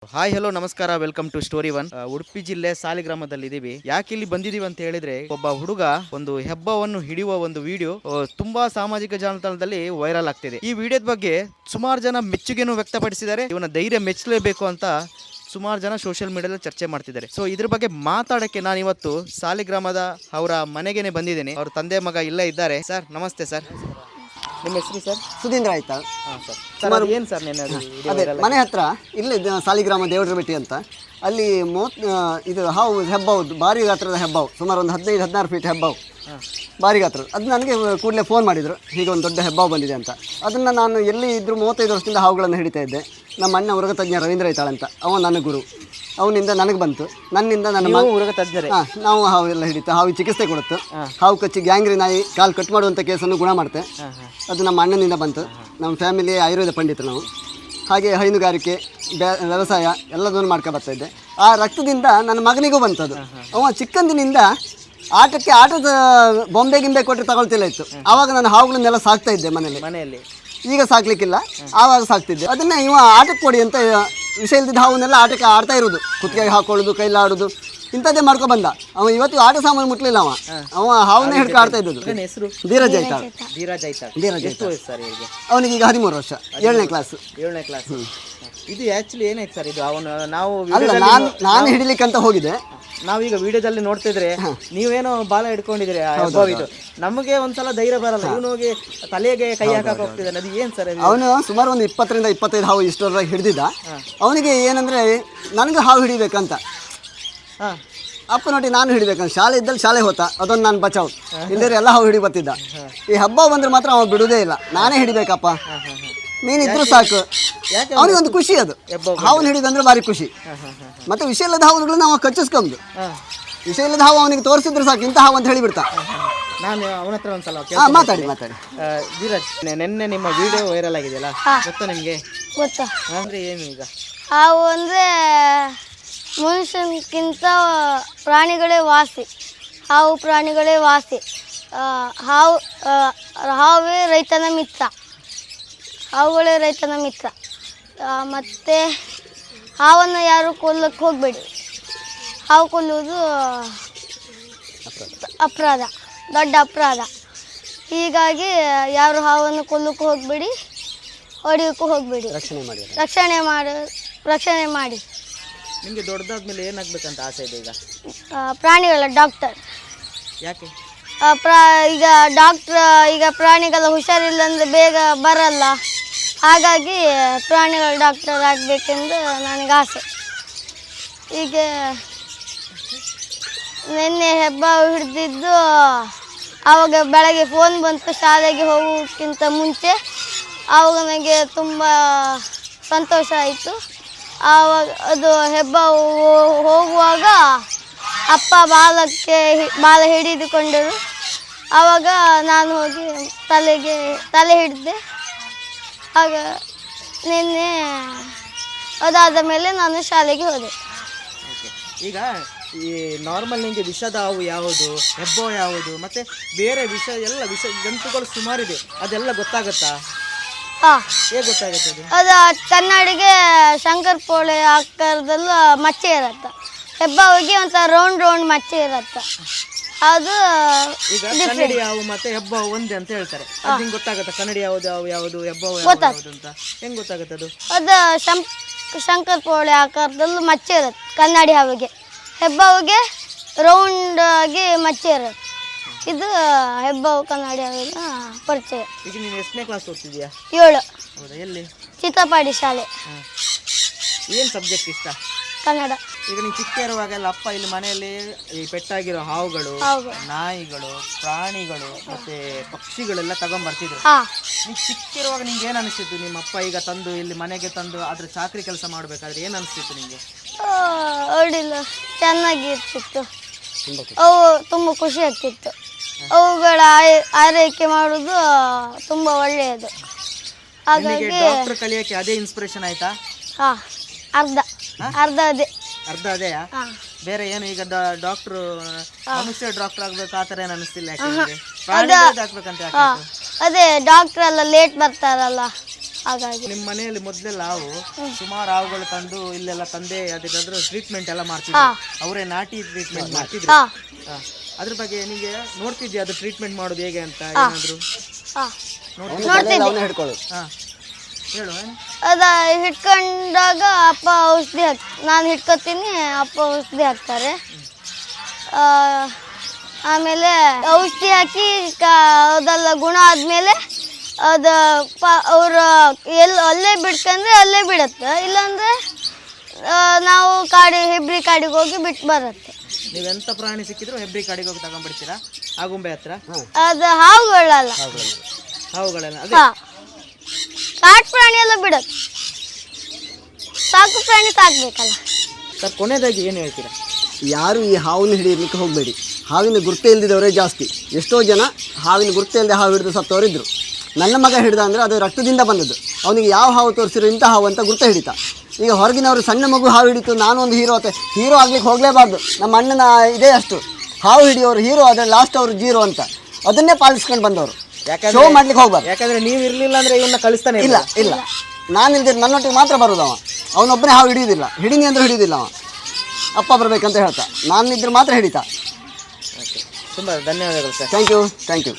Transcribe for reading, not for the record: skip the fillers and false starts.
Hi hello ನಮಸ್ಕಾರ, welcome to story one. Udupi ಜಿಲ್ಲೆ ಸಾಲಿಗ್ರಾಮದಲ್ಲಿ ಇದೀವಿ. ಯಾಕೆ ಇಲ್ಲಿ ಬಂದಿದೀವಿ ಅಂತ ಹೇಳಿದ್ರೆ, ಒಬ್ಬ ಹುಡುಗ ಒಂದು ಹೆಬ್ಬವನ್ನು ಹಿಡಿಯುವ ಒಂದು ವಿಡಿಯೋ ತುಂಬಾ ಸಾಮಾಜಿಕ ಜಾಲತಾಣದಲ್ಲಿ ವೈರಲ್ ಆಗ್ತಿದೆ. ಈ ವಿಡಿಯೋದ ಬಗ್ಗೆ ಸುಮಾರು ಜನ ಮೆಚ್ಚುಗೆಯನ್ನು ವ್ಯಕ್ತಪಡಿಸಿದ್ದಾರೆ. ಇವನ ಧೈರ್ಯ ಮೆಚ್ಚಲೇಬೇಕು ಅಂತ ಸುಮಾರು ಜನ ಸೋಷಿಯಲ್ ಮೀಡಿಯಾದಲ್ಲಿ ಚರ್ಚೆ ಮಾಡ್ತಿದ್ದಾರೆ. ಸೊ ಇದ್ರ ಬಗ್ಗೆ ಮಾತಾಡಕ್ಕೆ ನಾನು ಇವತ್ತು ಸಾಲಿಗ್ರಾಮದ ಅವರ ಮನೆಗೇನೆ ಬಂದಿದ್ದೇನೆ. ಅವ್ರ ತಂದೆ ಮಗ ಇಲ್ಲೇ ಇದ್ದಾರೆ. ಸರ್ ನಮಸ್ತೆ ಸರ್. ನಿಮ್ಮ ಹೆಸರು ಸರ್? ಸುಧೀಂದ್ರ ಆಯ್ತಾ? ಹಾಂ ಸರ್. ಸರ್ ಏನು ಸರ್ ಅದೇ ಮನೆ ಹತ್ರ ಇಲ್ಲಿ ಸಾಲಿಗ್ರಾಮ ದೇವರ ಬೆಟ್ಟಿ ಅಂತ, ಅಲ್ಲಿ ಇದು ಹಾವು ಹೆಬ್ಬಾವು, ಭಾರಿ ಗಾತ್ರದ ಹೆಬ್ಬಾವು, ಸುಮಾರು ಒಂದು 15-16 ಫೀಟ್ ಹೆಬ್ಬಾವು, ಭಾರಿ ಗಾತ್ರ. ಅದು ನನಗೆ ಕೂಡಲೇ ಫೋನ್ ಮಾಡಿದರು, ಹೀಗೆ ಒಂದು ದೊಡ್ಡ ಹೆಬ್ಬಾವು ಬಂದಿದೆ ಅಂತ. ಅದನ್ನು ನಾನು ಎಲ್ಲಿ ಇದ್ದರೂ 35 ವರ್ಷದಿಂದ ಹಾವುಗಳನ್ನು ಹಿಡಿತಾ ಇದ್ದೆ. ನಮ್ಮ ಅಣ್ಣ ಉರಗತಜ್ಞ ರವೀಂದ್ರ ಐತಾಳ್ ಅಂತ, ಅವ ನನ್ನ ಗುರು. ಅವನಿಂದ ನನಗೆ ಬಂತು, ನನ್ನಿಂದ ನನ್ನ ಉರಗತಜ್ಞರೇ. ನಾವು ಹಾವೆಲ್ಲ ಹಿಡಿತು, ಹಾವು ಚಿಕಿತ್ಸೆ ಕೊಡುತ್ತೆ. ಹಾವು ಕಚ್ಚಿ ಗ್ಯಾಂಗ್ರಿ ನಾಯಿ ಕಾಲು ಕಟ್ ಮಾಡುವಂಥ ಕೇಸನ್ನು ಗುಣ ಮಾಡುತ್ತೆ. ಅದು ನಮ್ಮ ಅಣ್ಣನಿಂದ ಬಂತು. ನಮ್ಮ ಫ್ಯಾಮಿಲಿ ಆಯುರ್ವೇದ ಪಂಡಿತರು ನಾವು. ಹಾಗೆ ಹೈನುಗಾರಿಕೆ, ವ್ಯವಸಾಯ ಎಲ್ಲದನ್ನು ಮಾಡ್ಕೊ ಬರ್ತಾ ಇದ್ದೆ. ಆ ರಕ್ತದಿಂದ ನನ್ನ ಮಗನಿಗೂ ಬಂತದು. ಅವ ಚಿಕ್ಕಂದಿನಿಂದ ಆಟದ ಬೊಂಬೆ ಗಿಂಬೆ ಕೊಟ್ಟರೆ ತಗೊಳ್ತಿಲ್ಲ ಇತ್ತು. ಆವಾಗ ನಾನು ಹಾವುಗಳನ್ನೆಲ್ಲ ಸಾಕ್ತಾ ಇದ್ದೆ ಮನೆಯಲ್ಲಿ. ಈಗ ಸಾಕ್ಲಿಕ್ಕಿಲ್ಲ, ಆವಾಗ ಸಾಕ್ತಿದ್ದೆ. ಅದನ್ನ ಇವ ಆಟಕ್ಕೆ ಕೊಡಿ ಅಂತ ವಿಷಯ ಇಲ್ದಿದ್ದ ಹಾವನ್ನೆಲ್ಲ ಆಟಕ್ಕೆ ಆಡ್ತಾ ಇರೋದು, ಕುತ್ತಿಗೆಗೆ ಹಾಕೊಳ್ಳೋದು, ಕೈಲಾಡೋದು, ಇಂಥದ್ದೇ ಮಾಡ್ಕೊ ಬಂದ. ಅವ ಇವತ್ತು ಆಟ ಸಾಮಾನು ಮುಟ್ಲಿಲ್ಲ. ಅವ ಹಾವನ್ನೇ ಹಿಡ್ಕೊ ಆಡ್ತಾ ಇದ್ದದ್ದು. ಧೀರಜ್ ಐತಾಳ್. ಅವನಿಗೆ ಈಗ 13 ವರ್ಷ, 7ನೇ ಕ್ಲಾಸ್. ಇದು ಆಕ್ಚುಲಿ ಏನಾಯ್ತು ಸರ್? ಇದು ಅವನು ನಾವು ನಾನು ಹಿಡಿಲಿಕ್ಕಂತ ಹೋಗಿದ್ದೆ. ನಾವೀಗ ವಿಡಿಯೋದಲ್ಲಿ ನೋಡ್ತಿದ್ರೆ ನೀವೇನೋ ಬಾಲ ಹಿಡ್ಕೊಂಡಿದ್ರಿ. ಇದು ನಮಗೆ ಒಂದ್ಸಲ ಧೈರ್ಯ ಬರಲ್ಲ. ಇವನು ಹೋಗಿ ತಲೆಗೆ ಕೈ ಹಾಕಕ್ಕೆ ಹೋಗ್ತಿದ್ದಾನೆ. ಅದು ಏನ್ ಸರ್? ಅವನು ಸುಮಾರು ಒಂದು 20-25 ಹಾವು ಇಷ್ಟರವರೆಗೆ ಹಿಡಿದಿದ್ದ. ಅವನಿಗೆ ಏನಂದ್ರೆ ನನಗೆ ಹಾವು ಹಿಡಿಬೇಕಂತ, ಅಪ್ಪ ನೋಡಿ ನಾನು ಹಿಡಿಬೇಕಂತ. ಶಾಲೆ ಇದ್ದಲ್ಲಿ ಶಾಲೆ ಹೋತ, ಅದೊಂದು ನಾನು ಬಚಾವ್. ಇಲ್ಲದ್ರೆ ಎಲ್ಲ ಹಾವು ಹಿಡಿ ಬರ್ತಿದ್ದ. ಈ ಹಬ್ಬ ಬಂದ್ರೆ ಮಾತ್ರ ಅವ ಬಿಡುವುದೇ ಇಲ್ಲ, ನಾನೇ ಹಿಡಿಬೇಕಪ್ಪ, ನೀನಿದ್ರು ಸಾಕು. ಅವನಿಗೊಂದು ಖುಷಿ, ಅದು ಹಾವನ್ನು ಹಿಡಿದಂದ್ರೆ ಭಾರಿ ಖುಷಿ. ಮತ್ತೆ ವಿಷಯ ಇಲ್ಲದ ಹಾವುಗಳನ್ನ ನಾವು ಕಚ್ಚಿಸ್ಕೊಂಡು, ವಿಷಯ ಇಲ್ಲದ ಹಾವು ಅವನಿಗೆ ತೋರಿಸಿದ್ರೆ ಸಾಕು, ಇಂಥ ಹಾವು ಅಂತ ಹೇಳಿಬಿಡ್ತಾ. ನಾನು ಅವನ ಹತ್ರ ಒಂದ್ಸಲ ಮಾತಾಡಿ. ಧೀರಜ್, ನಿನ್ನೆ ನಿಮ್ಮ ವಿಡಿಯೋ ವೈರಲ್ ಆಗಿದೆಯಲ್ಲ, ಗೊತ್ತಾ ನಿಮಗೆ? ಗೊತ್ತಾ? ಅಂದ್ರೆ ಏನು ಈಗ ಹಾವು ಅಂದರೆ ಮನುಷ್ಯನಿಗಿಂತ ಪ್ರಾಣಿಗಳೇ ವಾಸಿ. ಹಾವು ಪ್ರಾಣಿಗಳೇ ವಾಸಿ. ಹಾವೇ ರೈತನ ಮಿತ್ರ. ಹಾವುಗಳೇ ರೈತನ ಮಿತ್ರ. ಮತ್ತು ಹಾವನ್ನು ಯಾರು ಕೊಲ್ಲಕ್ಕೆ ಹೋಗಬೇಡಿ. ಹಾವು ಕೊಲ್ಲುವುದು ಅಪರಾಧ, ದೊಡ್ಡ ಅಪರಾಧ. ಹೀಗಾಗಿ ಯಾರು ಹಾವನ್ನು ಕೊಲ್ಲಕ್ಕೆ ಹೋಗಬೇಡಿ, ಹೊಡೆಯೋಕ್ಕೂ ಹೋಗಬೇಡಿ. ರಕ್ಷಣೆ ಮಾಡಿ. ನಿಮಗೆ ದೊಡ್ಡದಾದ್ಮೇಲೆ ಏನಾಗಬೇಕಂತ ಆಸೆ ಇದೆ ಈಗ? ಪ್ರಾಣಿಗಳ ಡಾಕ್ಟರ್. ಯಾಕೆ? ಈಗ ಪ್ರಾಣಿಗಳ ಹುಷಾರಿಲ್ಲ ಅಂದರೆ ಬೇಗ ಬರಲ್ಲ. ಹಾಗಾಗಿ ಪ್ರಾಣಿಗಳ ಡಾಕ್ಟರ್ ಆಗಬೇಕೆಂದು ನನಗೆ ಆಸೆ. ಈಗ ನಿನ್ನೆ ಹೆಬ್ಬಾವು ಹಿಡಿದಿದ್ದು, ಆವಾಗ ಬೆಳಗ್ಗೆ ಫೋನ್ ಬಂತು ಶಾಲೆಗೆ ಹೋಗೋಕ್ಕಿಂತ ಮುಂಚೆ. ಆವಾಗ ನನಗೆ ತುಂಬ ಸಂತೋಷ ಆಯಿತು. ಆವಾಗ ಅದು ಹೆಬ್ಬಾವು ಹೋಗುವಾಗ ಅಪ್ಪ ಬಾಲ ಹಿಡಿದುಕೊಂಡರು. ಆವಾಗ ನಾನು ಹೋಗಿ ತಲೆ ಹಿಡಿದೆ. ಆಗ ನಿನ್ನೆ ಅದಾದ ಮೇಲೆ ನಾನು ಶಾಲೆಗೆ ಹೋದೆ. ಈಗ ಈ ನಾರ್ಮಲ್ ನಿಮಗೆ ವಿಷದ ಹಾವು ಯಾವುದು, ಹೆಬ್ಬಾವು ಯಾವುದು, ಮತ್ತೆ ಬೇರೆ ವಿಷ ಜಂತುಗಳು ಸುಮಾರಿದೆ, ಅದೆಲ್ಲ ಗೊತ್ತಾಗತ್ತಾ? ಹೇಗೆ ಗೊತ್ತಾಗುತ್ತೆ? ಅದು ಕನ್ನಡಿಗೆ ಶಂಕರ್ ಪೋಳೆ ಆಕಾರದಲ್ಲೂ ಮಚ್ಚೆ ಇರತ್ತೆ. ಹೆಬ್ಬಾವಿಗೆ ಒಂಥರ ರೌಂಡ್ ಮಚ್ಚೆ ಇರತ್ತೆ. ಅದು ಈಗ ಕನ್ನಡಿ ಹಾವು ಮತ್ತೆ ಹೆಬ್ಬಾವು ಒಂದೇ ಅಂತ ಹೇಳ್ತಾರೆ. ಅದು ನಿಂಗೆ ಗೊತ್ತಾಗತ್ತಾ? ಕನ್ನಡಿ ಯಾವುದು ಹೆಬ್ಬಾವು ಯಾವುದು ಅಂತ ಹೆಂಗೆ ಗೊತ್ತಾಗುತ್ತೆ? ಅದು ಶಂಕರ್ ಪೋಳೆ ಆಕಾರದಲ್ಲೂ ಮಚ್ಚೆ ಇರುತ್ತೆ ಕನ್ನಡಿ ಹಾವಿಗೆ. ಹೆಬ್ಬಾವಿಗೆ ರೌಂಡ್ ಆಗಿ ಮಚ್ಚೆ ಇರುತ್ತೆ. ಇದು ಹೆಬ್ಬಾವು ಕನ್ನಡಿ ಹಾವಿನ ಪರಿಚಯ. ಈಗ ನೀನು ಎಷ್ಟನೇ ಕ್ಲಾಸ್ ಓದ್ತಿದ್ಯಾ? 7. ಹೌದಾ? ಎಲ್ಲಿ? ಚಿತ್ತಪಾಡಿ ಶಾಲೆ. ಏನು ಸಬ್ಜೆಕ್ಟ್ ಇಷ್ಟ? ಕನ್ನಡ. ಈಗ ನೀನು ಚಿಕ್ಕ ಇರುವಾಗೆಲ್ಲ ಅಪ್ಪ ಇಲ್ಲಿ ಮನೆಯಲ್ಲಿ ಈ ಪೆಟ್ಟಾಗಿರೋ ಹಾವುಗಳು, ನಾಯಿಗಳು, ಪ್ರಾಣಿಗಳು ಮತ್ತೆ ಪಕ್ಷಿಗಳೆಲ್ಲ ತಗೊಂಡ್ಬರ್ತಿದ್ರು. ನೀನು ಚಿಕ್ಕಿರುವಾಗ ನಿಂಗೆ ಏನು ಅನಿಸ್ತಿತ್ತು? ನಿಮ್ಮ ಅಪ್ಪ ಈಗ ತಂದು ಇಲ್ಲಿ ಮನೆಗೆ ತಂದು ಅದ್ರ ಚಾಕರಿ ಕೆಲಸ ಮಾಡಬೇಕಾದ್ರೆ ಏನು ಅನಿಸ್ತಿತ್ತು ನಿಮಗೆ? ಅಡ್ಡಿಲ್ಲ, ಚೆನ್ನಾಗಿ ಇರ್ತಿತ್ತು. ಅವು ತುಂಬ ಖುಷಿ ಆಗ್ತಿತ್ತು. ಅವುಗಳ ಆರೈಕೆ ಮಾಡೋದು ತುಂಬ ಒಳ್ಳೆಯದು. ಹಾಗಾಗಿ ಡಾಕ್ಟರ್ ಕಲಿಯೋಕ್ಕೆ ಅದೇ ಇನ್ಸ್ಪಿರೇಷನ್ ಆಯ್ತಾ? ಅರ್ಧ ಅದೇ. ಬೇರೆ ಏನು ಈಗ ಡಾಕ್ಟ್ರು ಮನುಷ್ಯ ಡಾಕ್ಟರ್ ಆಗ್ಬೇಕು ಆ ಥರ ಏನು ಅನಿಸ್ತಿಲ್ಲ? ಅದೇ ಡಾಕ್ಟರ್ ಎಲ್ಲ ಲೇಟ್ ಬರ್ತಾರಲ್ಲ, ಹಾಗಾಗಿ ನಿಮ್ಮ ಮನೆಯಲ್ಲಿ ಮೊದಲೆಲ್ಲ ಹಾವು ಸುಮಾರು ಹಾವುಗಳು ತಂದು ಇಲ್ಲೆಲ್ಲ ತಂದೆ ಅದಿರಾದ್ರೂ ಟ್ರೀಟ್ಮೆಂಟ್ ಎಲ್ಲ ಮಾಡ್ತಿದ್ರು, ಅವರೇ ನಾಟಿ ಟ್ರೀಟ್ಮೆಂಟ್ ಮಾಡ್ತಿದ್ರು. ಹಾಂ ಹಾ. ಅದ್ರ ಬಗ್ಗೆ ನಿಮಗೆ ನೋಡ್ತಿದ್ಯಾ ಅದು ಟ್ರೀಟ್ಮೆಂಟ್ ಮಾಡೋದು ಹೇಗೆ ಅಂತ ಏನಾದ್ರು? ಹಾಂ ಅವನೇ ಹಿಡ್ಕೊಳ್ಳೋದು. ಹಾ ಹೇಳು. ಅದ ಹಿಡ್ಕೊಂಡಾಗ ಅಪ್ಪ ಔಷಧಿ ನಾನು ಹಿಡ್ಕೊತೀನಿ, ಅಪ್ಪ ಔಷಧಿ ಹಾಕ್ತಾರೆ. ಆಮೇಲೆ ಔಷಧಿ ಹಾಕಿ ಅದೆಲ್ಲ ಗುಣ ಆದಮೇಲೆ ಅದು ಅವರು ಅಲ್ಲೇ ಬಿಡ್ಕೊಂಡ್ರೆ ಅಲ್ಲೇ ಬಿಡುತ್ತೆ, ಇಲ್ಲಾಂದರೆ ನಾವು ಹೆಬ್ರಿ ಕಾಡಿಗೆ ಹೋಗಿ ಬಿಟ್ಟು ಬರುತ್ತೆ. ನೀವೆಂತ ಪ್ರಾಣಿ ಸಿಕ್ಕಿದ್ರು ಹೆಬ್ರಿ ಕಾಡಿಗೆ ಹೋಗಿ ತಗೊಂಡ್ಬಿಡ್ತೀರಾ ಆಗುಂಬೆ ಹತ್ರ? ಅದು ಹಾವುಗಳಲ್ಲ, ಹಾವುಗಳೆಲ್ಲ ಅದೇ ಹಾಂ ಕಾಡು ಪ್ರಾಣಿ ಎಲ್ಲ ಬಿಡುತ್ತೆ, ಸಾಕು ಪ್ರಾಣಿ ಸಾಕ್ಬೇಕಲ್ಲ. ಸರ್ ಕೊನೆಯದಾಗಿ ಏನು ಹೇಳ್ತೀರಾ? ಯಾರು ಈ ಹಾವನ್ನು ಹಿಡಿಯಲಿಕ್ಕೆ ಹೋಗಬೇಡಿ. ಹಾವಿನ ಗುರುತೇ ಇಲ್ದಿದ್ದವರೇ ಜಾಸ್ತಿ. ಎಷ್ಟೋ ಜನ ಹಾವಿನ ಗುರುತೇ ಇಲ್ಲದೆ ಹಾವು ಹಿಡಿದು ಸತ್ತವರಿದ್ದರು. ನನ್ನ ಮಗ ಹಿಡಿದ ಅಂದರೆ ಅದು ರಕ್ತದಿಂದ ಬಂದದ್ದು. ಅವನಿಗೆ ಯಾವ ಹಾವು ತೋರಿಸಿರೋ ಇಂಥ ಹಾವು ಅಂತ ಗುರುತ ಹಿಡಿತ. ಈಗ ಹೊರಗಿನವರು ಸಣ್ಣ ಮಗು ಹಾವು ಹಿಡಿತು ನಾನು ಒಂದು ಹೀರೋ ಆಗ್ಲಿಕ್ಕೆ ಹೋಗಲೇಬಾರ್ದು. ನಮ್ಮ ಅಣ್ಣನ ಇದೇ ಅಷ್ಟು, ಹಾವು ಹಿಡಿಯೋರು ಹೀರೋ ಆದರೆ ಲಾಸ್ಟ್ ಅವರು ಜೀರೋ ಅಂತ ಅದನ್ನೇ ಪಾಲಿಸ್ಕೊಂಡು ಬಂದವರು. ಶೋ ಮಾಡ್ಲಿಕ್ಕೆ ಹೋಗ್ಬಾರ್ದು. ಯಾಕಂದ್ರೆ ನೀವು ಇರ್ಲಿಲ್ಲ ಅಂದ್ರೆ ಇವನ್ನ ಕಳಿಸ್ತಾನೆ ಇಲ್ಲ ನಾನು ಇಲ್ದಿರ ನನ್ನೊಟ್ಟಿಗೆ ಮಾತ್ರ ಬರೋದು ಅವ. ಅವನೊಬ್ಬನೇ ಹಾವು ಹಿಡಿಯೋದಿಲ್ಲ, ಹಿಡಿನಿ ಅಂದ್ರೆ ಹಿಡಿಯೋದಿಲ್ಲ ಅವ. ಅಪ್ಪ ಬರಬೇಕಂತ ಹೇಳ್ತಾ, ನಾನಿದ್ರೆ ಮಾತ್ರ ಹಿಡಿತಾ. ತುಂಬ ಧನ್ಯವಾದಗಳು sir. Thank you. Thank you.